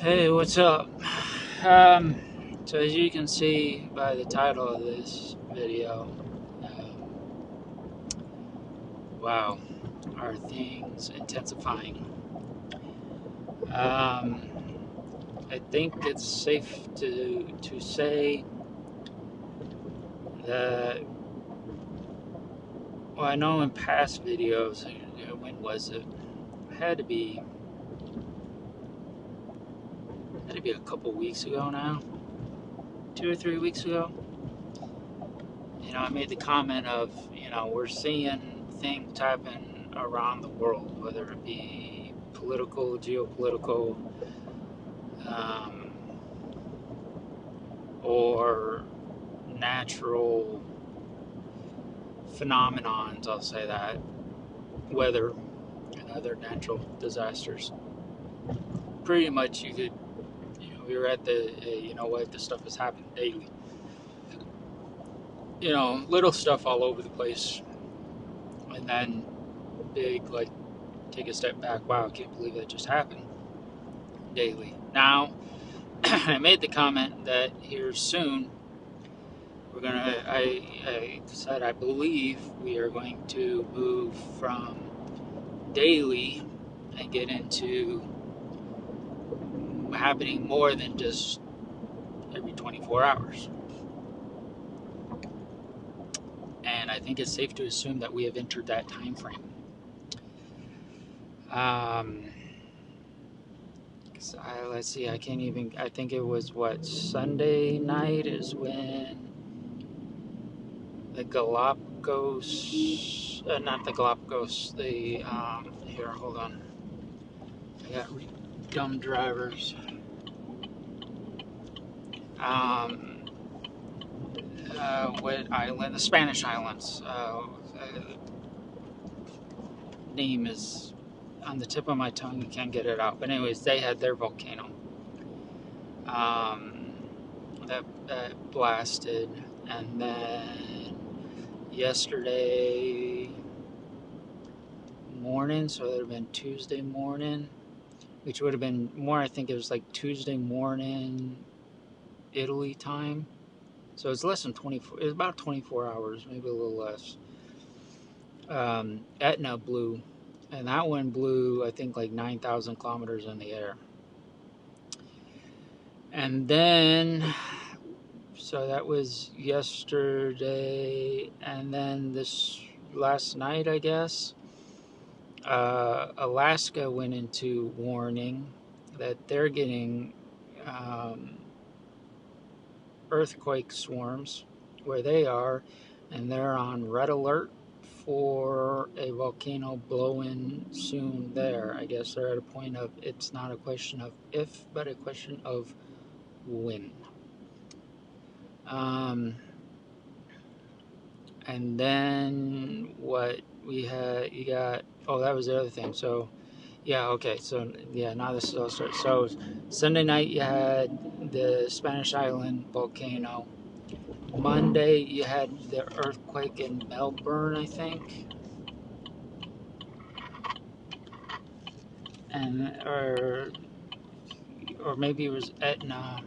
Hey, what's up? Um, so as you can see by the title of this video, wow, are things intensifying? Um, I think it's safe to say that. Well, I know in past videos, when was it? Had to be had to be a couple weeks ago now, 2 or 3 weeks ago. I made the comment of, we're seeing things happen around the world, whether it be political, geopolitical, um, or natural phenomenons, I'll say that, weather and other natural disasters. Pretty much you could, we were at the, this stuff is happening daily. Little stuff all over the place. And then big, like, take a step back, wow, I can't believe that just happened daily. Now, I made the comment that here soon I said I believe we are going to move from daily and get into happening more than just every 24 hours. And I think it's safe to assume that we have entered that time frame. Let's see, I think it was Sunday night is when the Galapagos, not the Galapagos, here, hold on. I got dumb drivers. What island? The Spanish islands. Name is on the tip of my tongue. You can't get it out. But anyways, they had their volcano. That blasted, and then yesterday morning, so it would have been Tuesday morning, which would have been more, I think it was like Tuesday morning Italy time. So it's less than 24, it's about 24 hours, maybe a little less. Etna blew, and that one blew, I think, like 9,000 kilometers in the air. And then, so that was yesterday, and then this last night, I guess, Alaska went into warning that they're getting earthquake swarms where they are, and they're on red alert for a volcano blowing soon there. I guess they're at a point of it's not a question of if, but a question of when. And then what we had, you got, oh, that was the other thing. So, yeah, okay. So, yeah, now this is all started. So, Sunday night you had the Spanish Island volcano. Monday you had the earthquake in Melbourne, I think. And, or maybe it was Etna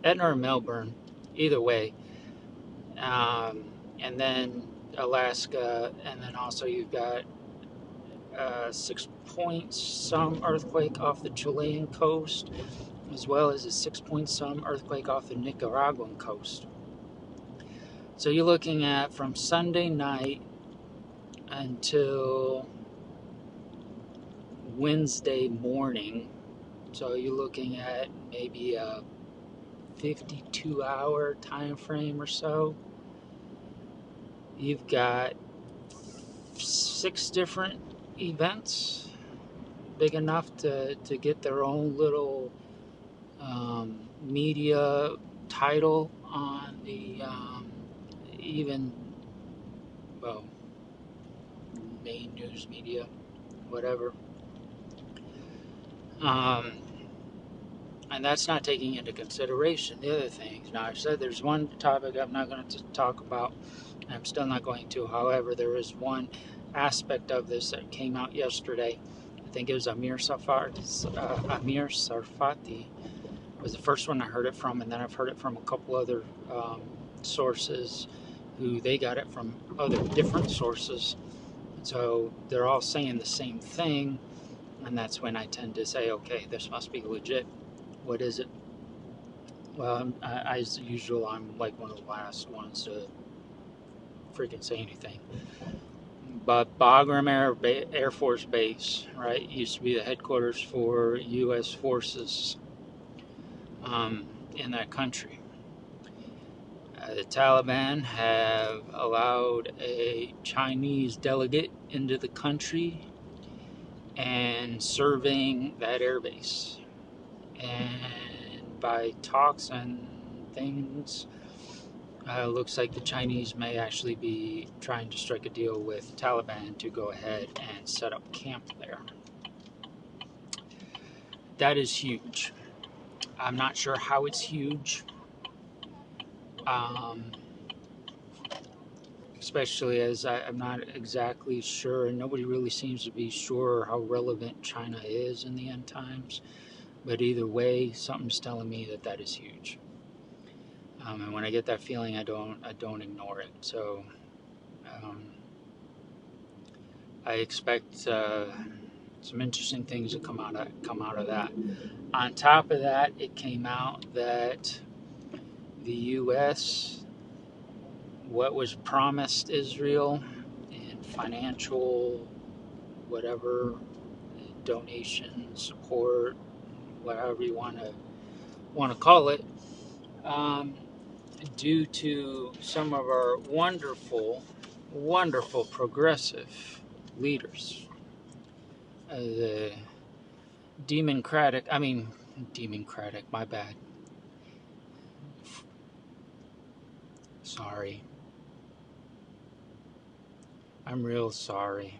or Melbourne. Either way. And then Alaska, and then also you've got 6 point some earthquake off the Chilean coast, as well as a 6 point some earthquake off the Nicaraguan coast. So you're looking at from Sunday night until Wednesday morning. So you're looking at maybe a 52-hour time frame or so. You've got 6 different events big enough to get their own little media title on the even, well, main news media, whatever. And that's not taking into consideration the other things. Now, I've said there's one topic I'm not going to talk about, and I'm still not going to. However, there is one aspect of this that came out yesterday think it was Amir Sarfati was the first one I heard it from, and then I've heard it from a couple other sources who they got it from other different sources. So they're all saying the same thing, and that's when I tend to say, okay, this must be legit. What is it? Well, as usual, I'm like one of the last ones to freaking say anything. But Bagram Air Force Base, right, used to be the headquarters for U.S. forces in that country. The Taliban have allowed a Chinese delegate into the country and serving that air base. And by talks and things, looks like the Chinese may actually be trying to strike a deal with Taliban to go ahead and set up camp there. That is huge. I'm not sure how it's huge. Especially as I'm not exactly sure, and nobody really seems to be sure how relevant China is in the end times. But either way, something's telling me that that is huge. And when I get that feeling, I don't ignore it. So I expect some interesting things to come out of that. On top of that, it came out that the U.S., what was promised Israel in financial, whatever, donation, support, whatever you want to call it, due to some of our wonderful progressive leaders, the democratic, my bad. Sorry. I'm real sorry.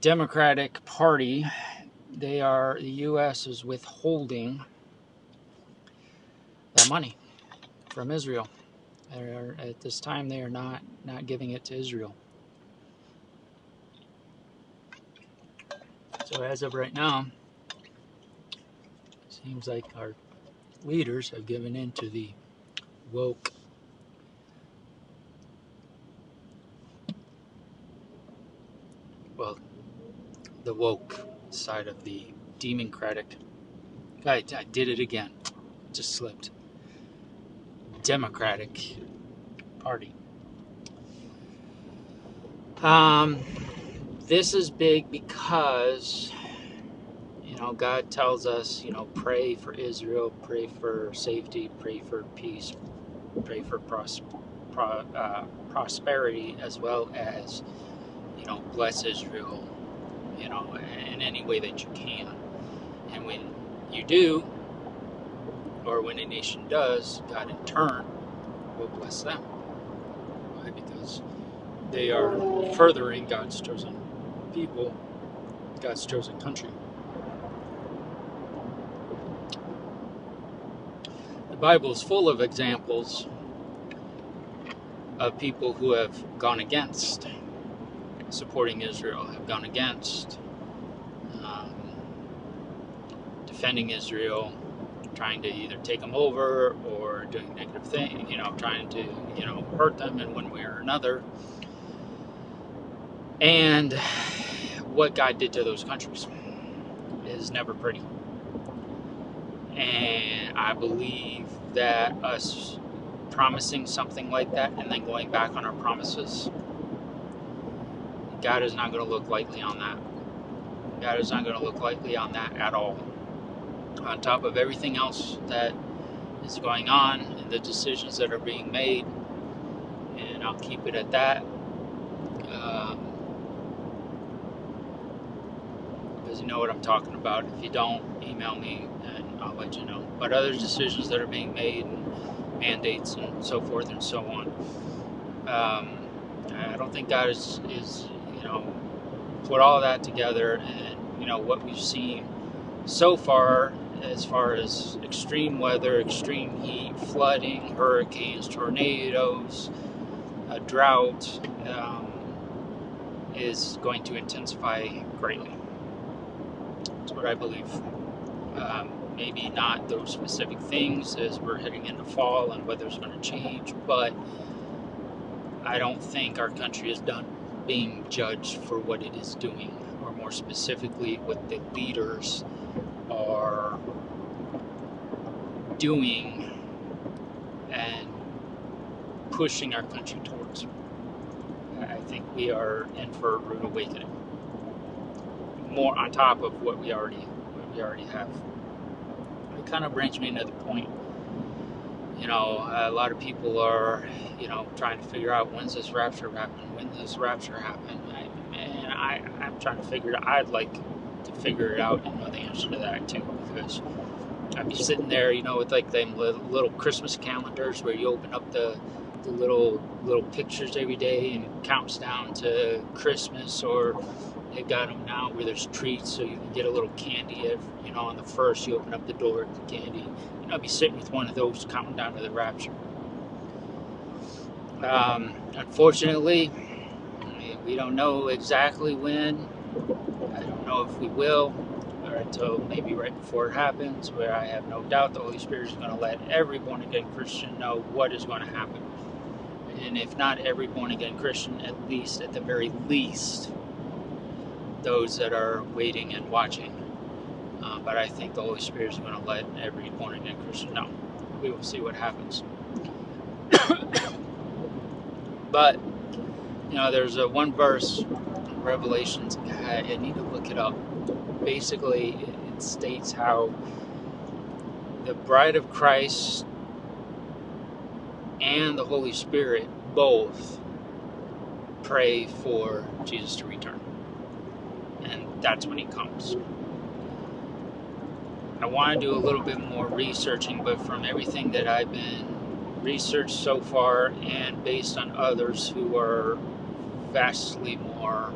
Democratic Party, the U.S. is withholding that money from Israel. At this time, they are not giving it to Israel. So as of right now, it seems like our leaders have given in to the woke side of the democratic. I did it again. Just slipped. Democratic Party. This is big because, God tells us, pray for Israel, pray for safety, pray for peace, pray for prosperity, as well as, bless Israel, in any way that you can. And when you do, or when a nation does, God in turn will bless them. Why? Because they are furthering God's chosen people, God's chosen country. The Bible is full of examples of people who have gone against supporting Israel, have gone against defending Israel, trying to either take them over or doing negative things, trying to, hurt them in one way or another. And what God did to those countries is never pretty. And I believe that us promising something like that and then going back on our promises, God is not going to look lightly on that. God is not going to look lightly on that at all. On top of everything else that is going on and the decisions that are being made, and I'll keep it at that. Because you know what I'm talking about. If you don't, email me and I'll let you know. But other decisions that are being made, and mandates and so forth and so on, I don't think God is put all that together. And what we've seen so far as extreme weather, extreme heat, flooding, hurricanes, tornadoes, a drought, is going to intensify greatly. That's what I believe. Maybe not those specific things as we're heading into fall and weather's going to change, but I don't think our country is done being judged for what it is doing, or more specifically, what the leaders are doing and pushing our country towards. I think we are in for a rude awakening, more on top of what we already have. It kind of brings me to the point, you know, a lot of people are, you know, trying to figure out when's this rapture happen, and I'm trying to figure it out. I'd like to figure it out and know the answer to that too, because I'd be sitting there, you know, with like them little Christmas calendars where you open up the little pictures every day and it counts down to Christmas, or they've got them now where there's treats so you can get a little candy if, you know, on the first you open up the door to the candy. You know, I'd be sitting with one of those counting down to the rapture. Unfortunately, we don't know exactly when. I don't know if we will, or until maybe right before it happens, where I have no doubt the Holy Spirit is going to let every born-again Christian know what is going to happen. And if not every born-again Christian, at least, at the very least, those that are waiting and watching. But I think the Holy Spirit is going to let every born-again Christian know. We will see what happens. But, you know, there's one verse in Revelations, I need to look it up. Basically, it states how the bride of Christ and the Holy Spirit both pray for Jesus to return. And that's when he comes. I want to do a little bit more researching, but from everything that I've been researched so far and based on others who are vastly more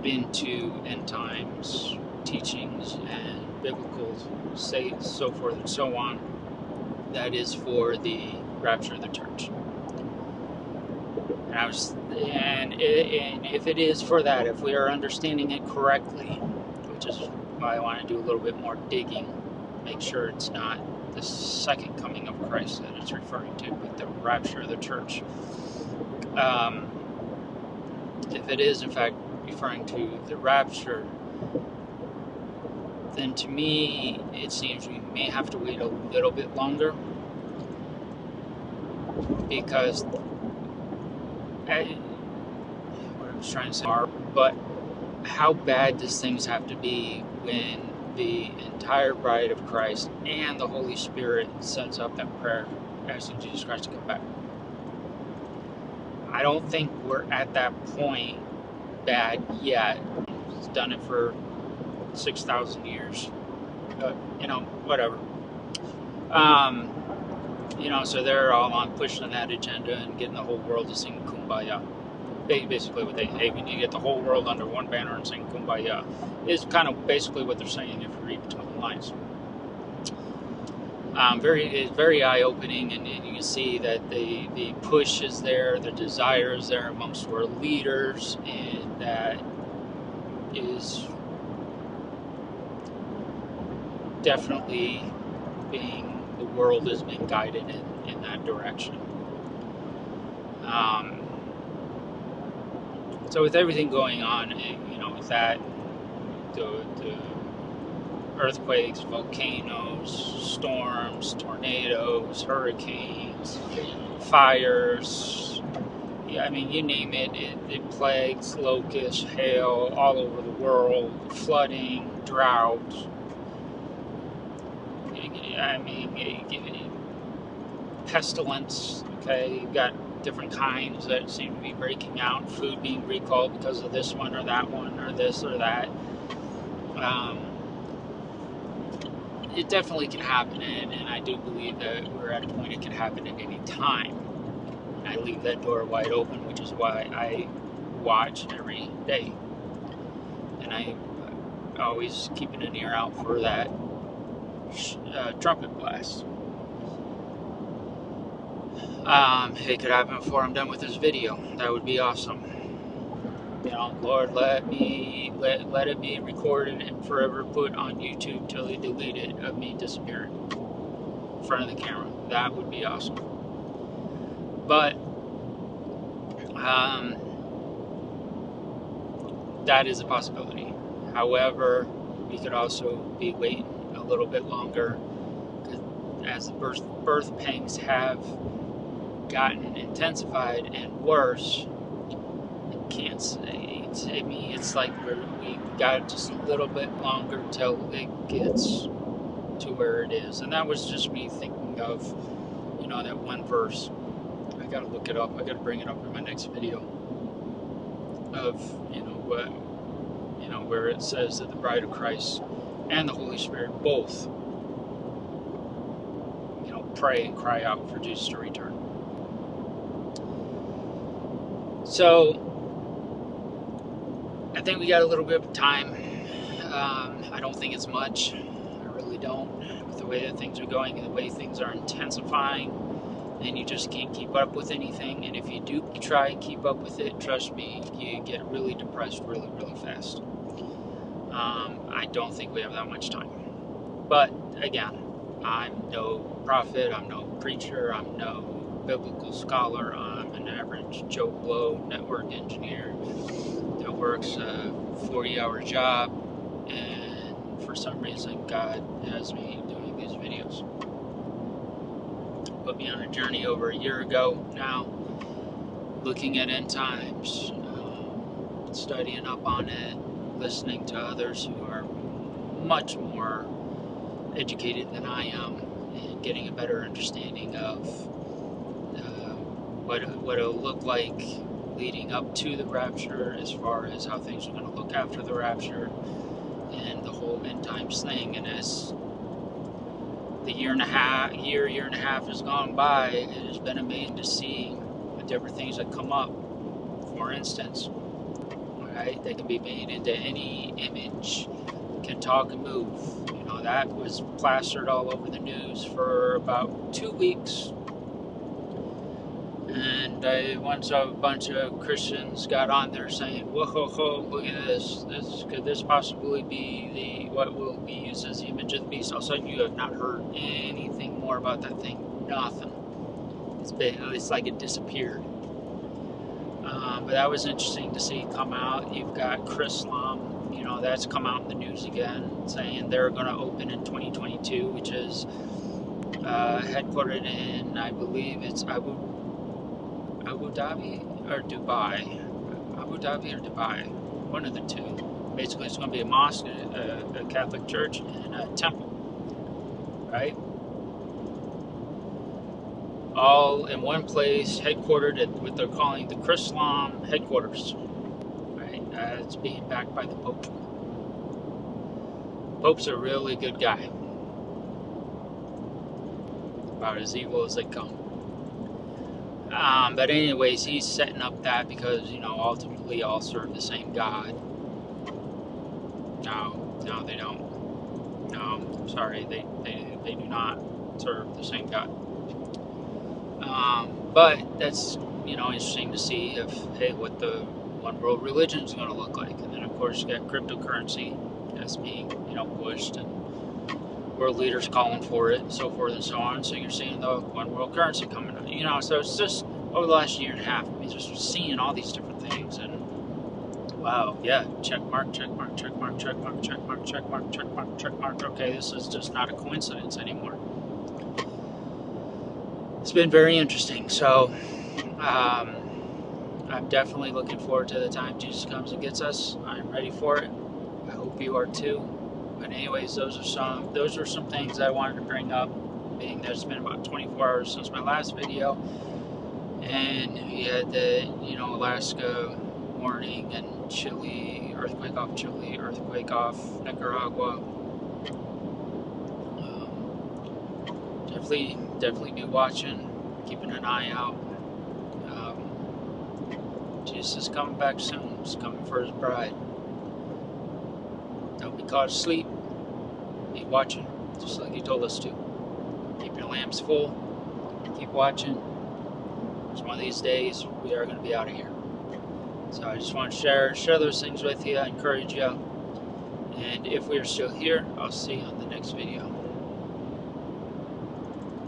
into end times teachings and biblical sayings, so forth and so on, that is for the rapture of the church. And if it is for that, if we are understanding it correctly, which is why I want to do a little bit more digging, make sure it's not the second coming of Christ that it's referring to, but the rapture of the church. If it is, in fact, referring to the rapture, then to me, it seems we may have to wait a little bit longer, because what I was trying to say, but how bad does things have to be when the entire bride of Christ and the Holy Spirit sends up that prayer asking Jesus Christ to come back? I don't think we're at that point bad yet. He's done it for 6,000 years. But, you know, whatever. You know, so they're all on pushing that agenda and getting the whole world to sing Kumbaya. Basically what we need to get the whole world under one banner and sing Kumbaya is kind of basically what they're saying if you read between the lines. It's very eye-opening, and you can see that the push is there, the desire is there amongst world leaders, and that is definitely the world is being guided in that direction. So with everything going on, you know, with that, the earthquakes, volcanoes, storms, tornadoes, hurricanes, fires, yeah, I mean, you name it, it plagues, locusts, hail, all over the world, flooding, drought. I mean, pestilence, okay, you've got different kinds that seem to be breaking out, food being recalled because of this one or that one or this or that. It definitely can happen, and I do believe that we're at a point it can happen at any time. And I leave that door wide open, which is why I watch every day. And I always keeping an ear out for that trumpet blast. It could happen before I'm done with this video. That would be awesome. Lord, let it be recorded and forever put on YouTube till they delete it of me disappearing in front of the camera. That would be awesome. But that is a possibility. However, we could also be waiting a little bit longer, as the birth pangs have gotten intensified and worse. I can't say. I mean, it's like we got just a little bit longer till it gets to where it is. And that was just me thinking of, that one verse. I gotta look it up. I gotta bring it up in my next video. Of, where it says that the bride of Christ and the Holy Spirit both, pray and cry out for Jesus to return. So, I think we got a little bit of time. I don't think it's much. I really don't. With the way that things are going and the way things are intensifying, and you just can't keep up with anything. And if you do try and keep up with it, trust me, you get really depressed really, really fast. I don't think we have that much time. But, again, I'm no prophet, I'm no preacher, I'm no biblical scholar. I'm an average Joe Blow network engineer that works a 40-hour job, and for some reason God has me doing these videos. Put me on a journey over a year ago now, looking at end times, studying up on it, listening to others who are much more educated than I am, and getting a better understanding of what it'll look like leading up to the rapture, as far as how things are going to look after the rapture, and the whole end times thing. And as the year and a half has gone by, it has been amazing to see the different things that come up. For instance, right, they can be made into any image, can talk and move. That was plastered all over the news for about 2 weeks. And once a bunch of Christians got on there saying, whoa, look at this. Could this possibly be what will be used as the image of the beast? All of a sudden, you have not heard anything more about that thing. Nothing. It's like it disappeared. But that was interesting to see come out. You've got Chrislam, that's come out in the news again, saying they're going to open in 2022, which is headquartered in, I believe it's Abu Dhabi or Dubai. Abu Dhabi or Dubai, one of the two. Basically, it's going to be a mosque, a Catholic church, and a temple, right? All in one place, headquartered at what they're calling the Chrislam headquarters, right? It's being backed by the Pope. Pope's a really good guy. About as evil as they come. But anyways, he's setting up that because, ultimately all serve the same God. No, they don't. No, I'm sorry, they do not serve the same God. But that's, interesting to see what the one world religion is going to look like. And then, of course, you got cryptocurrency that's being, pushed, and world leaders calling for it, and so forth and so on. So you're seeing the one world currency coming up. So it's just over the last year and a half, just seeing all these different things, and wow, yeah, check mark. Okay, this is just not a coincidence anymore. It's been very interesting. So I'm definitely looking forward to the time Jesus comes and gets us. I'm ready for it. I hope you are too. But anyways, those are some things I wanted to bring up, being that it's been about 24 hours since my last video, and we had the Alaska warning, and Chile, earthquake off Nicaragua. Definitely be watching, keeping an eye out. Jesus is coming back soon. He's coming for his bride. Don't be caught asleep. Be watching, just like he told us to. Keep your lamps full. Keep watching. It's one of these days we are going to be out of here. So I just want to share those things with you, encourage you. And if we are still here, I'll see you on the next video.